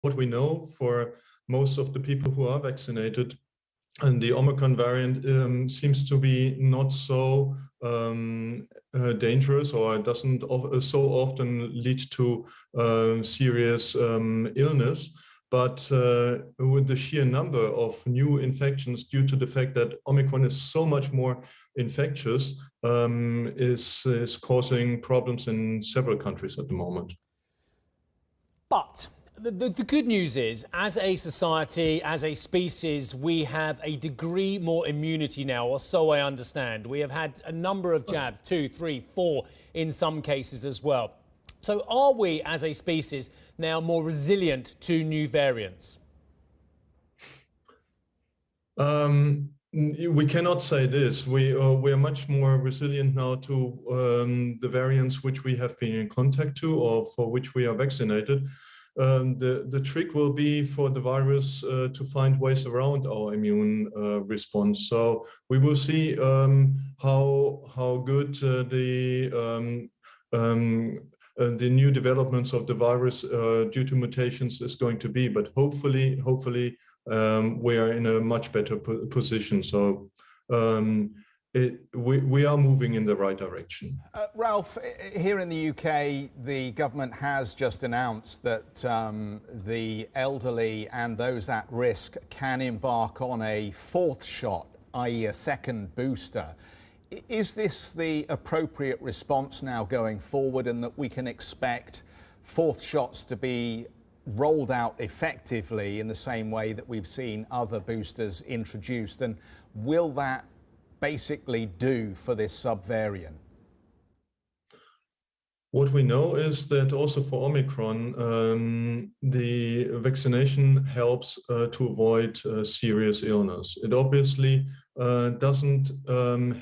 what we know for most of the people who are vaccinated, and the Omicron variant seems to be not so dangerous, or it doesn't so often lead to serious illness. But with the sheer number of new infections due to the fact that Omicron is so much more infectious, is causing problems in several countries at the moment. But the good news is, as a society, as a species, we have a degree more immunity now, or so I understand. We have had a number of jabs, 2, 3, 4 in some cases as well. So are we, as a species, now more resilient to new variants? We cannot say this. We are much more resilient now to the variants which we have been in contact to, or for which we are vaccinated. The trick will be for the virus to find ways around our immune response. So we will see how good the new developments of the virus due to mutations is going to be. But hopefully, we are in a much better position. So we are moving in the right direction. Ralf, here in the UK, the government has just announced that the elderly and those at risk can embark on a fourth shot, i.e. a second booster. Is this the appropriate response now going forward, and that we can expect fourth shots to be rolled out effectively in the same way that we've seen other boosters introduced? And will that basically do for this subvariant? What we know is that also for Omicron, the vaccination helps to avoid serious illness. It obviously doesn't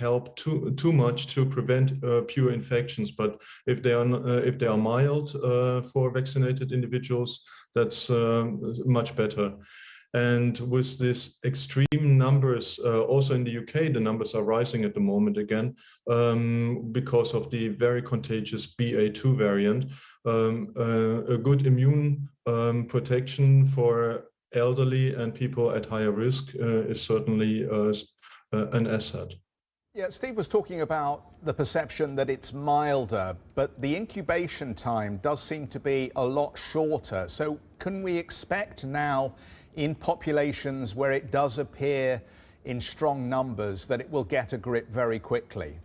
help too much to prevent pure infections, but if they are mild for vaccinated individuals, that's much better. And with these extreme numbers, also in the UK, the numbers are rising at the moment again because of the very contagious BA2 variant. A good immune protection for elderly and people at higher risk is certainly an asset. Yeah, Steve was talking about the perception that it's milder, but the incubation time does seem to be a lot shorter. So can we expect now, in populations where it does appear in strong numbers, that it will get a grip very quickly?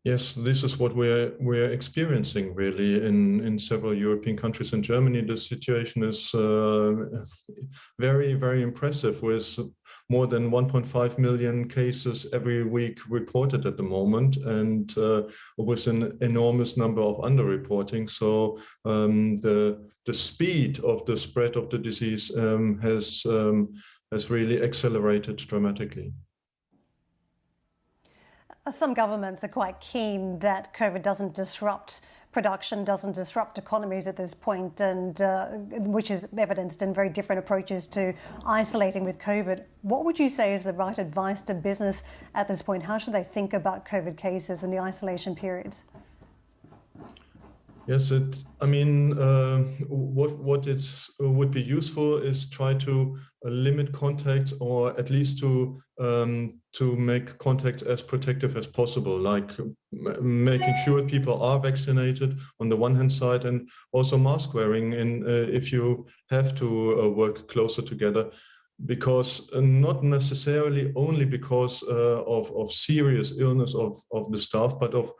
Yes, this is what we're experiencing really in several European countries. In Germany, the situation is very, very impressive, with more than 1.5 million cases every week reported at the moment, and with an enormous number of underreporting. So the speed of the spread of the disease has really accelerated dramatically. Some governments are quite keen that COVID doesn't disrupt production, doesn't disrupt economies at this point, and which is evidenced in very different approaches to isolating with COVID. What would you say is the right advice to business at this point? How should they think about COVID cases and the isolation periods? Yes, what would be useful is try to limit contacts, or at least to make contacts as protective as possible, like making sure people are vaccinated on the one hand side, and also mask wearing if you have to work closer together. Because not necessarily only because of serious illness of the staff, but of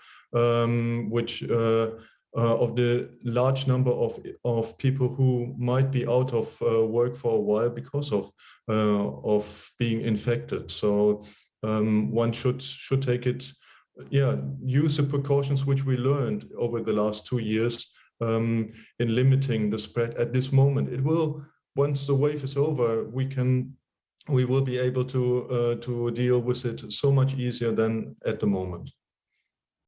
the large number of people who might be out of work for a while because of being infected. So one should take it, use the precautions which we learned over the last 2 years in limiting the spread at this moment. It will, once the wave is over, we will be able to deal with it so much easier than at the moment.